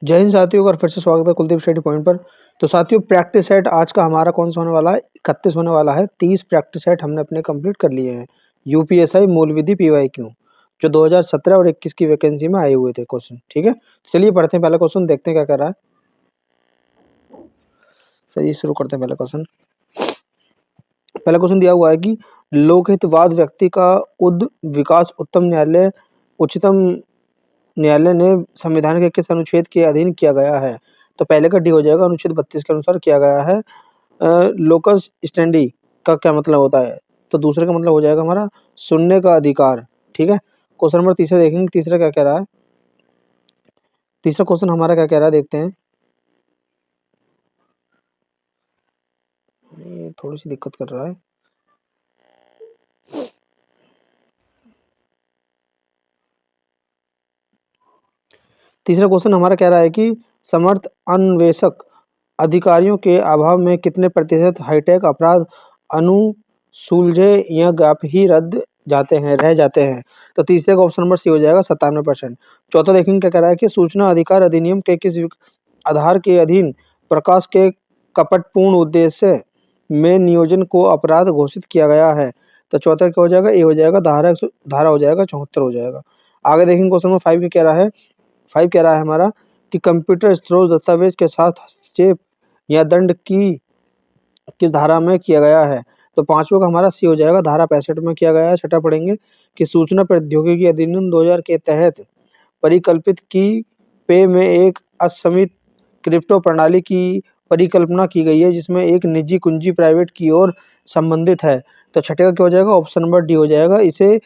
जय हिंद साथियों, और फिर से स्वागत है कुलदीप स्टडी पॉइंट पर। तो साथियों, प्रैक्टिस सेट आज का हमारा कौन सा होने वाला है? 31 होने वाला है। 30 प्रैक्टिस सेट हमने अपने कंप्लीट कर लिए हैं। यूपीएसआई मूल विधि पीवाईक्यू जो 2017 और 21 की वैकेंसी में आए हुए थे क्वेश्चन। ठीक है, चलिए पढ़ते हैं पहला क्वेश्चन, देखते हैं क्या कर रहा है। चलिए शुरू करते हैं पहला क्वेश्चन। पहला क्वेश्चन दिया हुआ है कि लोकहितवाद व्यक्ति का विकास उच्चतम न्यायालय ने संविधान के किस अनुच्छेद के अधीन किया गया है? तो पहले का डी हो जाएगा, अनुच्छेद 32 के अनुसार किया गया है। लोकस स्टैंडी का क्या मतलब होता है? तो दूसरे का मतलब हो जाएगा हमारा सुनने का अधिकार। ठीक है, क्वेश्चन नंबर तीसरा देखेंगे, तीसरा क्या कह रहा है। तीसरा क्वेश्चन हमारा क्या कह रहा है, देखते हैं। ये थोड़ी सी दिक्कत कर रहा है। तीसरा क्वेश्चन हमारा कह रहा है कि समर्थ अन्वेषक अधिकारियों के अभाव में कितने प्रतिशत हाईटेक अपराध अनुसुलझे या गाप ही रह जाते हैं? तो तीसरे का ऑप्शन नंबर सी हो जाएगा, 97%। चौथा देखेंगे क्या कह रहा है कि सूचना अधिकार अधिनियम के किस आधार के अधीन प्रकाश के कपटपूर्ण उद्देश्य में नियोजन को अपराध घोषित किया गया है? तो चौथा क्या हो जाएगा, ए हो जाएगा, धारा हो जाएगा 74 हो जाएगा। आगे देखेंगे क्वेश्चन नंबर 5 कह रहा है। 5 कह रहा है हमारा कि कंप्यूटर स्रोत दस्तावेज के साथ हस्तक्षेप या दंड की किस धारा में किया गया है? तो पांचवा का हमारा सी हो जाएगा, धारा 65 में किया गया है। छठा पढ़ेंगे कि सूचना प्रौद्योगिकी अधिनियम 2000 के तहत परिकल्पित की पे में एक असीमित क्रिप्टो प्रणाली की परिकल्पना की गई है जिसमें एक निजी कुंजी प्राइवेट की ओर संबंधित है। तो छठे का क्या हो जाएगा, ऑप्शन नंबर डी हो जाएगा। इसे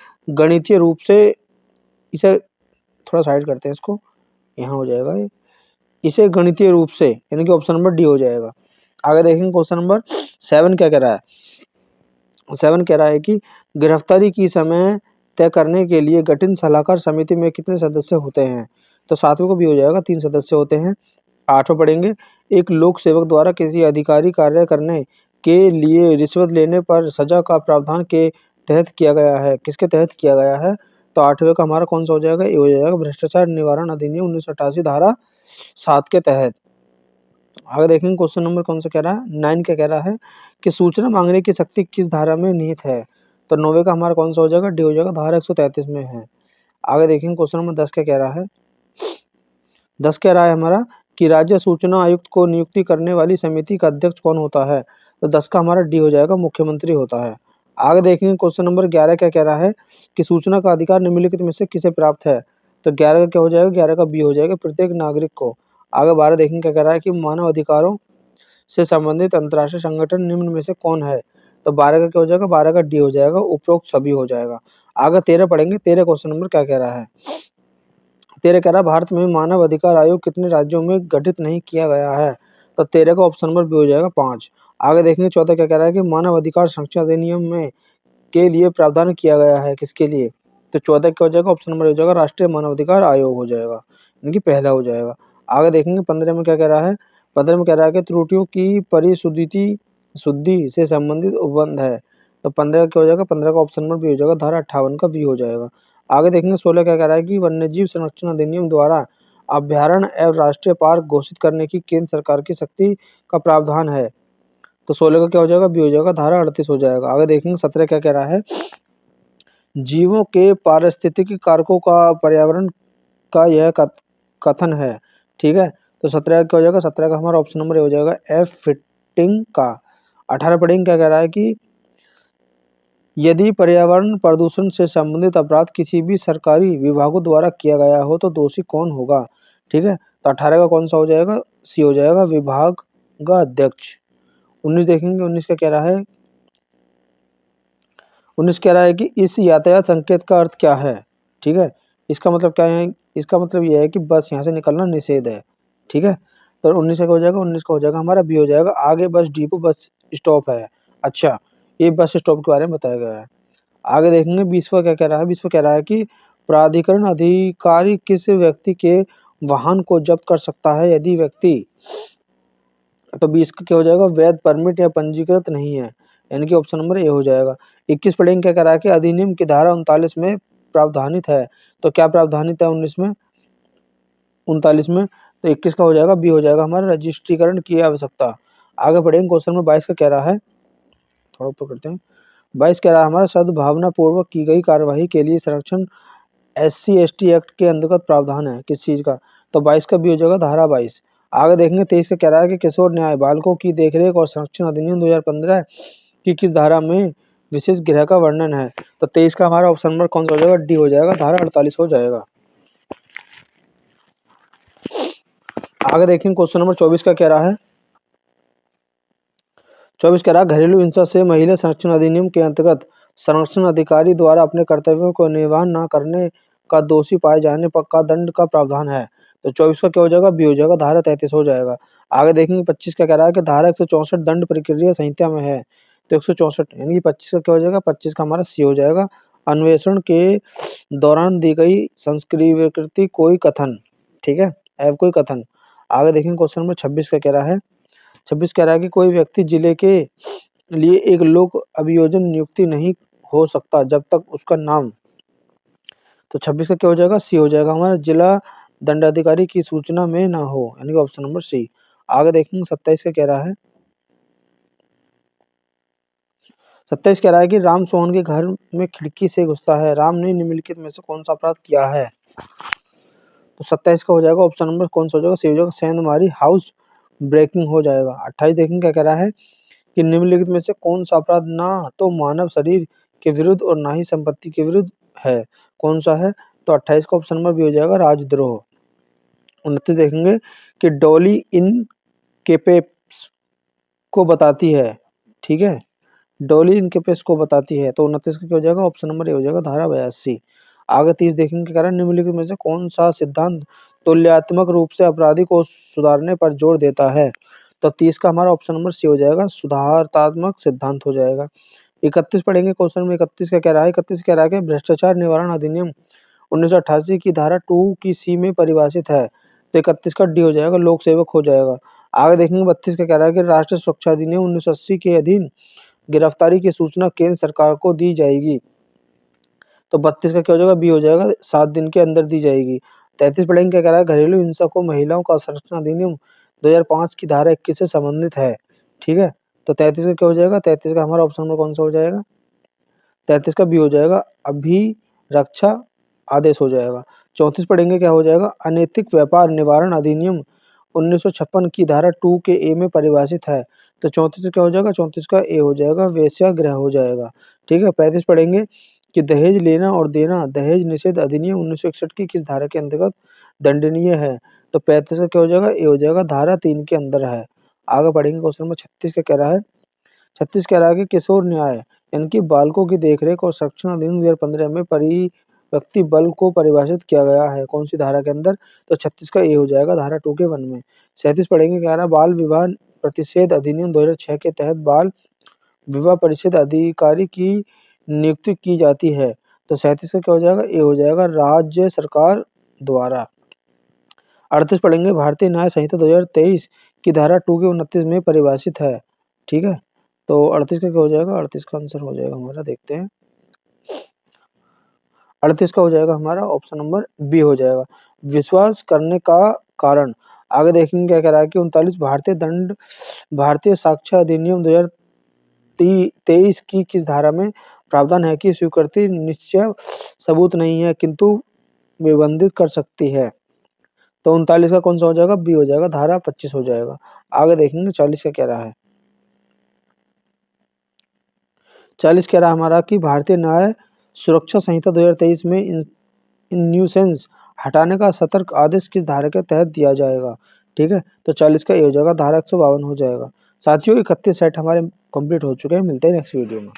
थोड़ा साइड करते हैं, इसको यहाँ हो जाएगा ये। इसे गणितीय रूप से, यानी कि ऑप्शन नंबर डी हो जाएगा। आगे देखेंगे क्वेश्चन नंबर 7 क्या कह रहा है। 7 कह रहा है कि गिरफ्तारी की समय तय करने के लिए गठित सलाहकार समिति में कितने सदस्य होते हैं? तो सातवें को भी हो जाएगा, 3 सदस्य होते हैं। आठवें पढ़ेंगे, एक लोक सेवक द्वारा किसी अधिकारी कार्य करने के लिए रिश्वत लेने पर सजा का प्रावधान के तहत किया गया है, किसके तहत किया गया है? तो आठवें का हमारा कौन सा हो जाएगा, ये हो जाएगा भ्रष्टाचार निवारण अधिनियम 1988 धारा 7 के तहत। आगे देखेंगे क्वेश्चन नंबर कौन सा कह रहा है, 9 क्या कह रहा है कि सूचना मांगने की शक्ति किस धारा में निहित है? तो 9वें का हमारा कौन सा हो जाएगा, डी हो जाएगा, धारा 133 में है। आगे देखेंगे क्वेश्चन नंबर 10 क्या कह रहा है। 10 कह रहा है हमारा कि राज्य सूचना आयुक्त को नियुक्ति करने वाली समिति का अध्यक्ष कौन होता है? तो 10 का हमारा डी हो जाएगा, मुख्यमंत्री होता है। आगे देखेंगे क्वेश्चन नंबर 11 क्या कह रहा है कि सूचना का अधिकार निम्नलिखित में से किसे प्राप्त है? तो 11 का क्या हो जाएगा, 11 का बी हो जाएगा, प्रत्येक नागरिक को। आगे 12 देखेंगे क्या कह रहा है कि मानव अधिकारों से संबंधित अंतर्राष्ट्रीय संगठन निम्न में से कौन है? तो 12 का क्या हो जाएगा, 12 का डी हो जाएगा, उपरोक्त सभी हो जाएगा। आगे 13 पढ़ेंगे, 13 क्वेश्चन नंबर क्या कह रहा है। 13 कह रहा है भारत में मानव अधिकार आयोग कितने राज्यों में गठित नहीं किया गया है? तो 13 का ऑप्शन नंबर बी हो जाएगा, 5। आगे देखेंगे 14 क्या कह रहा है कि मानव अधिकार संरक्षण अधिनियम में के लिए प्रावधान किया गया है, किसके लिए? तो 14 क्या हो जाएगा, ऑप्शन नंबर हो जाएगा, राष्ट्रीय मानवाधिकार आयोग हो जाएगा, यानी कि पहला हो जाएगा। आगे देखेंगे 15 में क्या कह रहा है। 15 में कह रहा है कि त्रुटियों की शुद्धि से संबंधित उपबंध है। तो 15 क्या हो जाएगा, 15 का ऑप्शन नंबर बी हो जाएगा, धारा 58 का बी हो जाएगा। आगे देखेंगे 16 क्या कह रहा है कि वन्यजीव संरक्षण अधिनियम द्वारा अभ्यारण्य एवं राष्ट्रीय पार्क घोषित करने की केंद्र सरकार की शक्ति का प्रावधान है। तो 16 का क्या हो जाएगा, बी हो जाएगा, धारा 38 हो जाएगा। आगे देखेंगे 17 क्या कह रहा है, जीवों के पारिस्थितिकी कारकों का पर्यावरण का यह कथन है। ठीक है, तो 17 क्या हो जाएगा, 17 का हमारा ऑप्शन नंबर हो जाएगा, एफ फिटिंग का। 18 पढ़ेंगे क्या कह रहा है कि यदि पर्यावरण प्रदूषण से संबंधित अपराध किसी भी सरकारी विभागों द्वारा किया गया हो तो दोषी कौन होगा? ठीक है, तो 18 का कौन सा हो जाएगा, सी हो जाएगा, विभाग का अध्यक्ष। 19 देखेंगे, 19 का कह रहा है, 19 कह रहा है कि इस यातायात संकेत का अर्थ क्या है? ठीक है, इसका मतलब क्या है, इसका मतलब यह है कि बस यहाँ से निकलना निषेध है। ठीक है, तो 19 का हो जाएगा, 19 का हो जाएगा हमारा बी हो जाएगा, आगे बस डिपो बस स्टॉप है। अच्छा, ये बस स्टॉप के बारे में बताया गया है। आगे देखेंगे 20वां क्या कह रहा है। 20वां कह रहा है कि प्राधिकरण अधिकारी किस व्यक्ति के वाहन को जब्त कर सकता है यदि व्यक्ति, तो 20 का क्या हो जाएगा, वैध परमिट या पंजीकृत नहीं है, यानी कि ऑप्शन नंबर ए हो जाएगा। 21 पढ़ेंगे क्या कह रहा है कि अधिनियम की धारा 39 में प्रावधानित है। तो क्या प्रावधानित है 19 में? 39 में, तो 21 का हो जाएगा बी हो जाएगा हमारा रजिस्ट्रीकरण की आवश्यकता। आगे बढ़ेंगे, क्वेश्चन नंबर 22 का कह रहा है, थोड़ा ऊपर करते हैं। 22 कह रहा है हमारा सद्भावना पूर्वक की गई कार्यवाही के लिए संरक्षण SC/ST एक्ट के अंतर्गत प्रावधान है किस चीज का, तो 22 का बी हो जाएगा धारा 22। आगे देखेंगे 23 का कह रहा है कि किशोर न्याय बालकों की देखरेख और संरक्षण अधिनियम 2015 की किस धारा में विशेष गृह का वर्णन है, तो 23 का हमारा ऑप्शन नंबर कौन सा हो जाएगा, डी हो जाएगा, धारा 48 हो जाएगा। आगे देखेंगे क्वेश्चन नंबर 24 का कह रहा है, 24 कह रहा है घरेलू हिंसा से महिला संरक्षण अधिनियम के अंतर्गत संरक्षण अधिकारी द्वारा अपने कर्तव्यों को निर्वहन न करने का दोषी पाए जाने पर का दंड का प्रावधान है, तो 24 का क्या हो जाएगा, बी हो जाएगा, धारा 33 हो जाएगा। आगे देखेंगे 25 का कह रहा है कि धारा 164 दंड प्रक्रिया संहिता में है, तो 164 यानी कि 25 का क्या हो जाएगा, 25 का हमारा सी हो जाएगा, अन्वेषण के दौरान दी गई संस्कृति कोई कथन, ठीक है, ऐप कोई कथन। आगे देखेंगे क्वेश्चन नंबर 26 का कह रहा है, 26 कह रहा है कि कोई व्यक्ति जिले के लिए एक लोक अभियोजन नियुक्ति नहीं हो सकता जब तक उसका नाम, तो 26 का क्या हो जाएगा, सी हो जाएगा हमारा, जिला दंडाधिकारी की सूचना में ना हो, यानी कि ऑप्शन नंबर सी। आगे देखेंगे 27 का कह रहा है, 27 कह रहा है कि राम सोहन के घर में खिड़की से घुसता है, राम ने निम्नलिखित में से कौन सा अपराध किया है, तो 27 का हो जाएगा ऑप्शन नंबर कौन सा हो जाएगा, सी हो जाएगा, सेंधमारी हाउस ब्रेकिंग हो जाएगा। 28 देखेंगे क्या कह रहा है कि निम्नलिखित में से कौन सा अपराध ना तो मानव शरीर के विरुद्ध और ना ही संपत्ति के विरुद्ध है, कौन सा है, तो 28 का ऑप्शन नंबर भी हो जाएगा राजद्रोह। 29 देखेंगे कि डॉली इन केपेस को बताती है, ठीक है, डॉली इन केपेस को बताती है, तो 29 का क्या हो जाएगा, ऑप्शन नंबर ए हो जाएगा, धारा 82। आगे 30 देखेंगे के कारण निम्नलिखित में से कौन सा सिद्धांत तुल्यात्मक रूप से अपराधी को सुधारने पर जोर देता है, तो 30 का हमारा ऑप्शन नंबर सी हो जाएगा, सुधारात्मक सिद्धांत हो जाएगा। 31 पढ़ेंगे क्वेश्चन में, 31 का कह रहा है, 31 कह रहा है कि भ्रष्टाचार निवारण अधिनियम 1988 की धारा 2 की सी में परिभाषित है, तो 31 का डी हो जाएगा, लोक सेवक हो जाएगा। आगे देखेंगे 32 का कह रहा है कि राष्ट्रीय सुरक्षा अधिनियम 1980 के अधीन गिरफ्तारी की सूचना केंद्र सरकार को दी जाएगी, तो 32 का क्या हो जाएगा, बी हो जाएगा, 7 दिन के अंदर दी जाएगी। 33 पढ़ेंगे क्या कह रहा है, घरेलू हिंसा को महिलाओं का संरक्षण अधिनियम 2005 की धारा 21 से संबंधित है, ठीक है, तो 33 का क्या हो जाएगा, 33 का हमारा ऑप्शन नंबर कौन सा हो जाएगा, 33 का बी हो जाएगा, अभिरक्षा आदेश हो जाएगा। 34 पढ़ेंगे क्या हो जाएगा, अनैतिक व्यापार निवारण अधिनियम 1956 की धारा 2 के ए में परिभाषित है, तो 34 क्या हो जाएगा, 34 का ए हो जाएगा, वेश्यागृह हो जाएगा, ठीक है। 35 पढ़ेंगे कि दहेज लेना और देना दहेज निषेध अधिनियम 1961 की किस धारा के अंतर्गत दंडनीय है, तो 35 का क्या हो जाएगा, ए हो जाएगा, धारा 3 के अंदर है। आगे पढ़ेंगे क्वेश्चन नंबर 36 का कह रहा है, 36 कह रहा है कि किशोर न्याय यानी कि बालकों की देखरेख और संरक्षण अधिनियम 2015 में परिव्यक्ति बल को परिभाषित किया गया है, कौन सी धारा के अंदर, तो 36 का ए हो जाएगा, धारा 2 के 1 में। 37 पढ़ेंगे कह रहा है बाल विवाह प्रतिषेध अधिनियम 2006 के तहत बाल विवाह परिषद अधिकारी की नियुक्ति की जाती है, तो 37 का क्या हो जाएगा, ए हो जाएगा, राज्य सरकार द्वारा। 38 पढ़ेंगे भारतीय न्याय संहिता 2023 की धारा 2 के 29 में परिभाषित है, ठीक है, तो 38 का क्या हो जाएगा, 38 का आंसर हो जाएगा हमारा, देखते हैं, 38 का हो जाएगा हमारा ऑप्शन नंबर बी हो जाएगा, विश्वास करने का कारण। आगे देखेंगे क्या कह रहा है कि 39 भारतीय साक्ष्य अधिनियम 2023 की किस धारा में प्रावधान है कि स्वीकृति निश्चय सबूत नहीं है किंतु निबंधित कर सकती है, तो 39 का कौन सा हो जाएगा, बी हो जाएगा, धारा 25 हो जाएगा। आगे देखेंगे 40 का क्या रहा है, 40 कह रहा है हमारा कि भारतीय न्याय सुरक्षा संहिता 2023 में न्यूसेंस हटाने का सतर्क आदेश किस धारा के तहत दिया जाएगा, ठीक है, तो 40 का ए हो जाएगा, धारा 152 हो जाएगा। साथियों 31 सेट हमारे कंप्लीट हो चुके हैं, मिलते हैं नेक्स्ट वीडियो में।